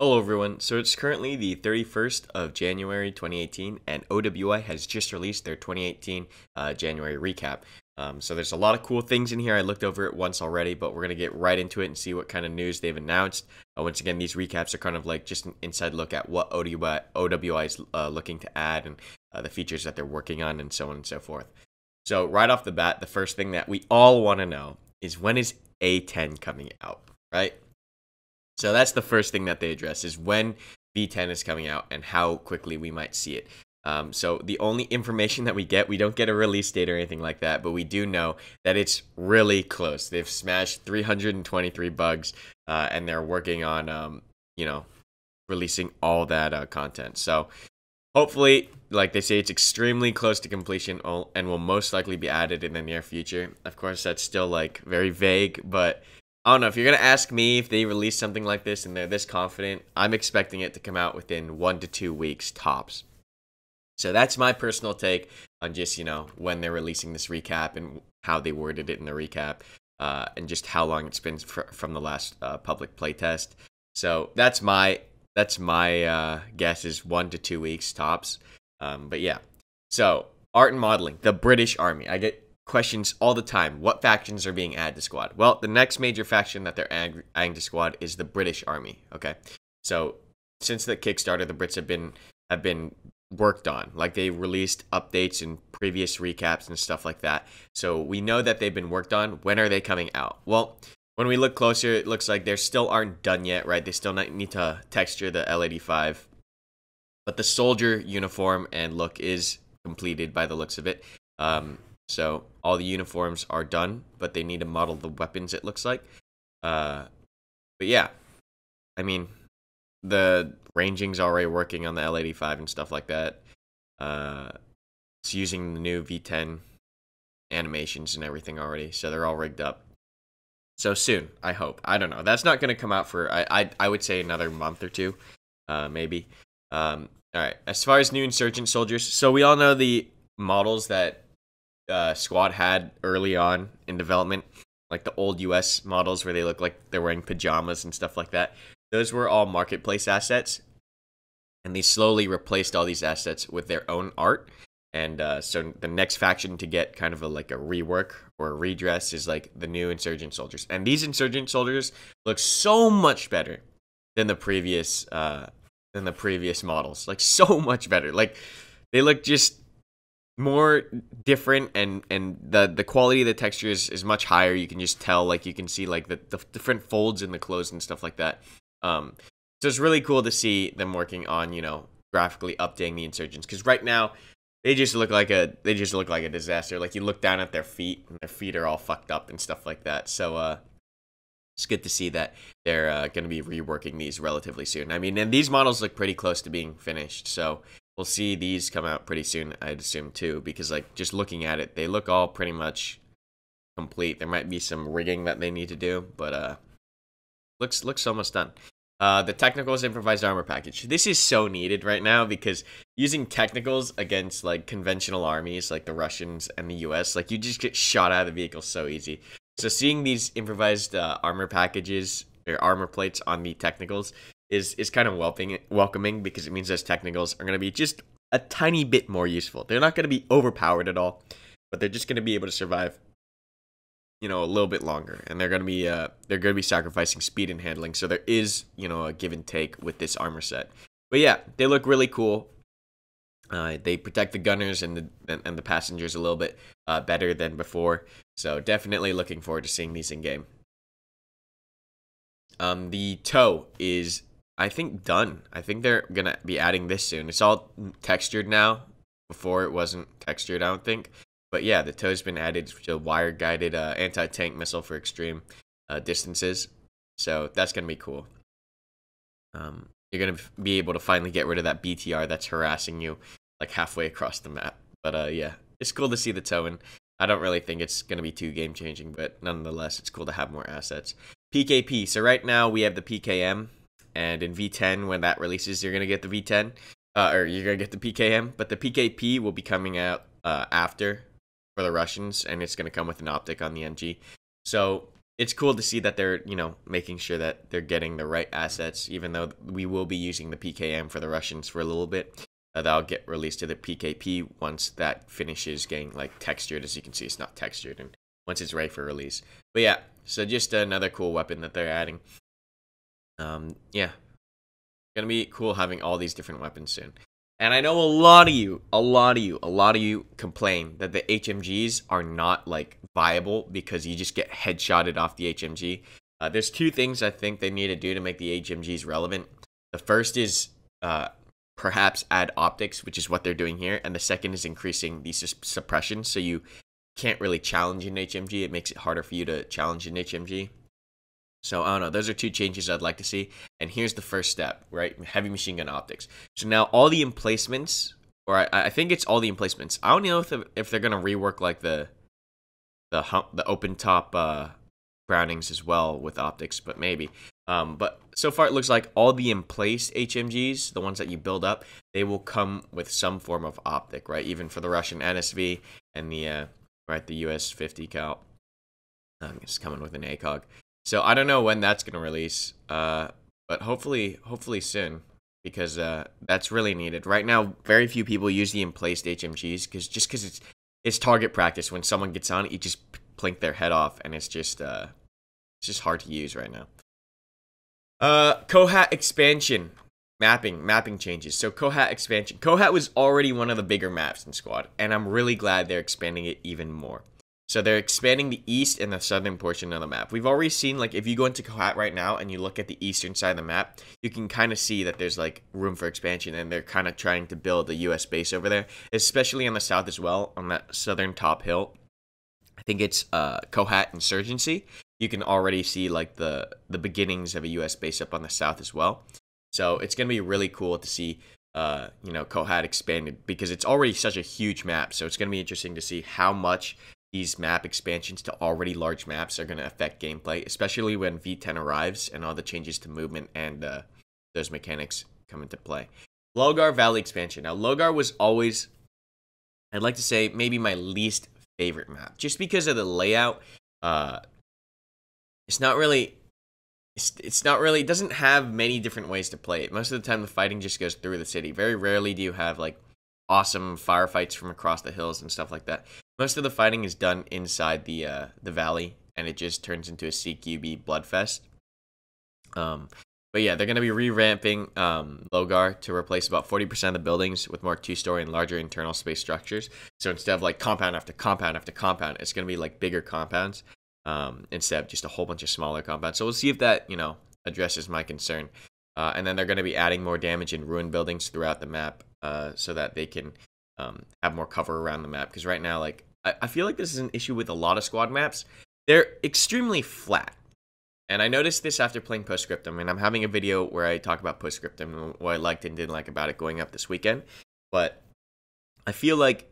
Hello everyone, so it's currently the 31st of January 2018 and OWI has just released their 2018 January recap. So there's a lot of cool things in here. I looked over it once already, but we're going to get right into it and see what kind of news they've announced. Once again, these recaps are kind of like just an inside look at what OWI is looking to add and the features that they're working on and so on and so forth. So right off the bat, the first thing that we all want to know is when is A10 coming out, right? So that's the first thing that they address is when v10 is coming out and how quickly we might see it. So the only information that we don't get a release date or anything like that, but we do know that it's really close. They've smashed 323 bugs, and they're working on, releasing all that content. So hopefully, like they say, it's extremely close to completion and will most likely be added in the near future. Of course, that's still like very vague, but I don't know. If you're going to ask me if they release something like this and they're this confident, I'm expecting it to come out within 1 to 2 weeks tops. So that's my personal take on just, when they're releasing this recap and how they worded it in the recap, and just how long it's been from the last public playtest. So that's my guess is 1 to 2 weeks tops. But yeah. So art and modeling, the British Army. I get questions all the time. What factions are being added to squad? Well, the next major faction that they're adding to squad is the British Army. Okay, so since the Kickstarter, the Brits have been worked on. Like they released updates in previous recaps and stuff like that. So we know that they've been worked on. When are they coming out? Well, when we look closer, it looks like they still aren't done yet, right? They still need to texture the L85, but the soldier uniform and look is completed by the looks of it. So all the uniforms are done, but they need to model the weapons, it looks like. But yeah, I mean, the ranging's already working on the L85 and stuff like that. It's using the new v10 animations and everything already, so they're all rigged up. So soon, I hope. I don't know. That's not going to come out for, I would say, another month or two, maybe. All right, as far as new Insurgent Soldiers, so we all know the models that Squad had early on in development, like the old US models where they look like they're wearing pajamas and stuff like that. Those were all marketplace assets, and they slowly replaced all these assets with their own art. And so the next faction to get kind of a rework or a redress is like the new Insurgent Soldiers, and these Insurgent Soldiers look so much better than the previous models, like so much better. Like they look just more different, and the quality of the texture is much higher. You can just tell, like you can see like the different folds in the clothes and stuff like that. So it's really cool to see them working on graphically updating the insurgents, because right now they just look like a disaster. Like you look down at their feet and their feet are all fucked up and stuff like that. So it's good to see that they're going to be reworking these relatively soon. I mean, and these models look pretty close to being finished, so we'll see these come out pretty soon, I'd assume, too, because, like, just looking at it, they look all pretty much complete. There might be some rigging that they need to do, but looks almost done. The Technicals Improvised Armor Package. This is so needed right now, because using Technicals against, like, conventional armies, like the Russians and the US, like, you just get shot out of the vehicle so easy. So seeing these improvised armor packages, or armor plates on the Technicals, is kind of welcoming, because it means those Technicals are going to be just a tiny bit more useful. They're not going to be overpowered at all, but they're just going to be able to survive, a little bit longer. And they're going to be sacrificing speed and handling. So there is, a give and take with this armor set. But yeah, they look really cool. They protect the gunners and the passengers a little bit better than before. So definitely looking forward to seeing these in game. The toe is, I think, done. I think they're going to be adding this soon. It's all textured now. Before it wasn't textured, I don't think. But yeah, the toe's been added to wire-guided anti-tank missile for extreme distances. So that's going to be cool. You're going to be able to finally get rid of that BTR that's harassing you like halfway across the map. But yeah, it's cool to see the toe, and I don't really think it's going to be too game-changing, but nonetheless, it's cool to have more assets. PKP. So right now we have the PKM. And in V10, when that releases, you're going to get the V10, or you're going to get the PKM. But the PKP will be coming out after for the Russians, and it's going to come with an optic on the NG. So it's cool to see that they're, making sure that they're getting the right assets, even though we will be using the PKM for the Russians for a little bit. That'll get released to the PKP once that finishes getting like textured. As you can see, it's not textured, and once it's ready for release. But yeah, so just another cool weapon that they're adding. Yeah, gonna be cool having all these different weapons soon. And I know a lot of you complain that the HMGs are not like viable because you just get headshotted off the HMG. There's two things I think they need to do to make the HMGs relevant. The first is perhaps add optics, which is what they're doing here, and the second is increasing the suppression, so you can't really challenge an HMG. It makes it harder for you to challenge an HMG. So, I don't know. Those are two changes I'd like to see. And here's the first step, right? Heavy machine gun optics. So now all the emplacements, or I think it's all the emplacements. I don't know if they're going to rework like the open top Brownings as well with optics, but maybe. But so far it looks like all the emplaced HMGs, the ones that you build up, they will come with some form of optic, right? Even for the Russian NSV and the US 50 cal. It's coming with an ACOG. So I don't know when that's gonna release, but hopefully soon, because that's really needed. Right now, very few people use the emplaced HMGs because it's target practice. When someone gets on it, you just plink their head off, and it's just hard to use right now. Koha Expansion mapping changes. So Koha Expansion. Koha was already one of the bigger maps in Squad, and I'm really glad they're expanding it even more. So they're expanding the east and the southern portion of the map. We've already seen, like, if you go into Kohat right now and you look at the eastern side of the map, you can kind of see that there's, like, room for expansion, and they're kind of trying to build a US base over there, especially on the south as well, on that southern top hill. I think it's Kohat Insurgency. You can already see, like, the beginnings of a US base up on the south as well. So it's going to be really cool to see, Kohat expanded, because it's already such a huge map. So it's going to be interesting to see how much these map expansions to already large maps are going to affect gameplay, especially when v10 arrives and all the changes to movement and those mechanics come into play. Lugar Valley Expansion. Now, Lugar was always, I'd like to say, maybe my least favorite map, just because of the layout. It doesn't have many different ways to play it. Most of the time, the fighting just goes through the city. Very rarely do you have, like, awesome firefights from across the hills and stuff like that. Most of the fighting is done inside the valley, and it just turns into a CQB bloodfest. But yeah, they're going to be revamping Lugar to replace about 40% of the buildings with more two-story and larger internal space structures. So instead of like compound after compound after compound, it's going to be like bigger compounds instead of just a whole bunch of smaller compounds. So we'll see if that, addresses my concern. And then they're going to be adding more damage in ruined buildings throughout the map so that they can have more cover around the map. Because right now, like, I feel like this is an issue with a lot of squad maps. They're extremely flat. And I noticed this after playing Postscriptum, and I'm having a video where I talk about Postscriptum and what I liked and didn't like about it going up this weekend. But I feel like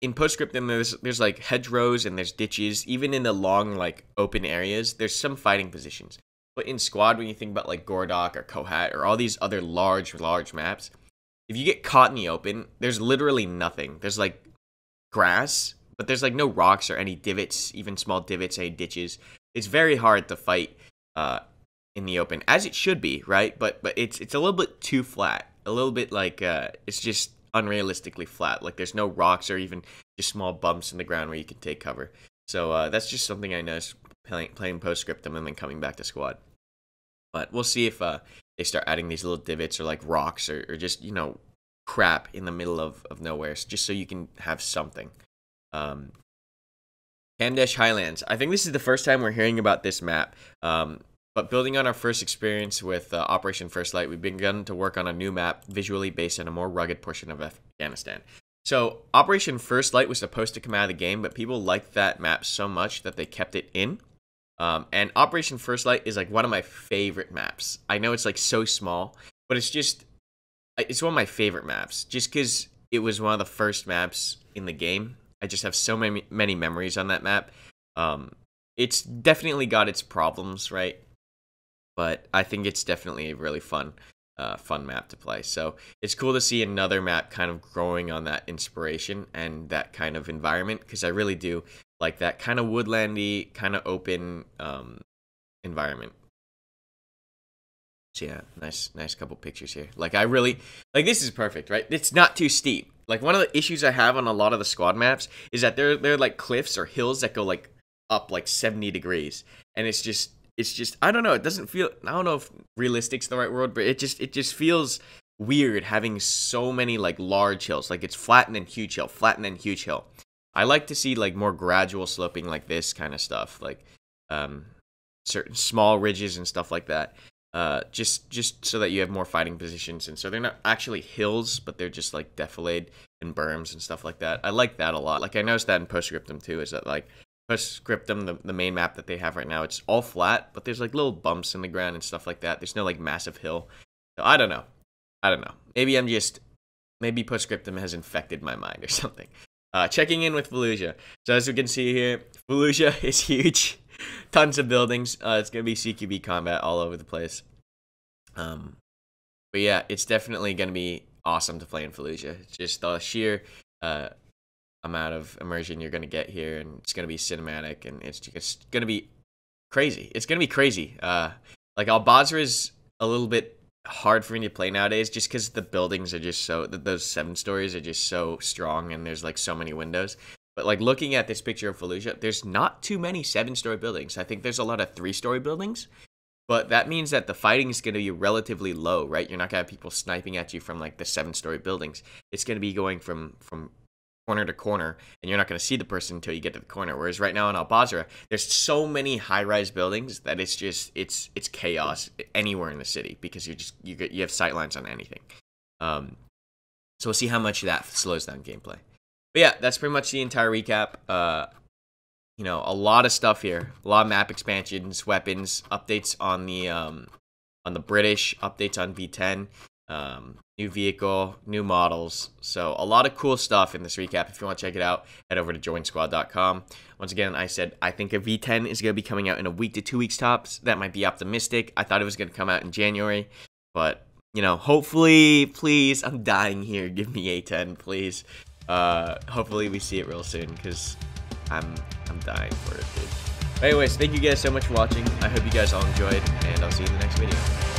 in Postscriptum, there's like hedgerows and there's ditches. Even in the long, like, open areas, there's some fighting positions. But in Squad, when you think about like Gordok or Kohat or all these other large maps, if you get caught in the open, there's literally nothing. There's like grass, but there's like no rocks or any divots, even small divots, any ditches. It's very hard to fight in the open, as it should be, right? But it's a little bit too flat. A little bit like it's just unrealistically flat. Like there's no rocks or even just small bumps in the ground where you can take cover. So that's just something I noticed playing Postscriptum and then coming back to Squad. But we'll see if they start adding these little divots or like rocks or just, crap in the middle of nowhere, just so you can have something. Kamdesh Highlands. I think this is the first time we're hearing about this map. But building on our first experience with Operation First Light, we've begun to work on a new map visually based on a more rugged portion of Afghanistan. So Operation First Light was supposed to come out of the game, but people liked that map so much that they kept it in. And Operation First Light is like one of my favorite maps. I know it's like so small, but it's one of my favorite maps just because it was one of the first maps in the game. I just have so many memories on that map. It's definitely got its problems, right? But I think it's definitely a really fun map to play. So it's cool to see another map kind of growing on that inspiration and that kind of environment, because I really do like that kind of woodlandy, kind of open environment. So yeah, nice couple pictures here. Like I really, like this is perfect, right? It's not too steep. Like one of the issues I have on a lot of the squad maps is that they're like cliffs or hills that go like up like 70 degrees. And it's just, I don't know, it doesn't feel, I don't know if realistic's the right word, but it just feels weird having so many like large hills. Like it's flat and then huge hill, flat and then huge hill. I like to see like more gradual sloping like this kind of stuff, like certain small ridges and stuff like that. Just so that you have more fighting positions, and so they're not actually hills, but they're just like defilade and berms and stuff like that. I like that a lot. Like I noticed that in Postscriptum too, is that like Postscriptum, the main map that they have right now, it's all flat, but there's like little bumps in the ground and stuff like that. There's no like massive hill. So I don't know. Maybe Postscriptum has infected my mind or something. Checking in with Fallujah. So as we can see here, Fallujah is huge. Tons of buildings. It's gonna be CQB combat all over the place. But yeah, it's definitely gonna be awesome to play in Fallujah. It's just the sheer amount of immersion you're gonna get here, and it's gonna be cinematic, and it's just gonna be crazy. It's gonna be crazy. Like Al-Basra is a little bit hard for me to play nowadays, just because the buildings are just so, those 7 stories are just so strong, and there's like so many windows. But like looking at this picture of Fallujah, there's not too many 7-story buildings. I think there's a lot of 3-story buildings, but that means that the fighting is going to be relatively low, right? You're not going to have people sniping at you from like the 7-story buildings. It's going to be going from corner to corner, and you're not going to see the person until you get to the corner. Whereas right now in Al-Basra, there's so many high-rise buildings that it's just it's chaos anywhere in the city, because you have sightlines on anything. So we'll see how much that slows down gameplay. But yeah, that's pretty much the entire recap. You know, a lot of stuff here, a lot of map expansions, weapons, updates on the British, updates on v10, new vehicle, new models. So a lot of cool stuff in this recap. If you want to check it out, head over to joinsquad.com. Once again, I said I think a v10 is going to be coming out in a week to 2 weeks tops. That might be optimistic. I thought it was going to come out in January, but you know, hopefully, please, I'm dying here. Give me A10, please. Hopefully we see it real soon, because I'm dying for it, dude. But anyways, thank you guys so much for watching. I hope you guys all enjoyed, and I'll see you in the next video.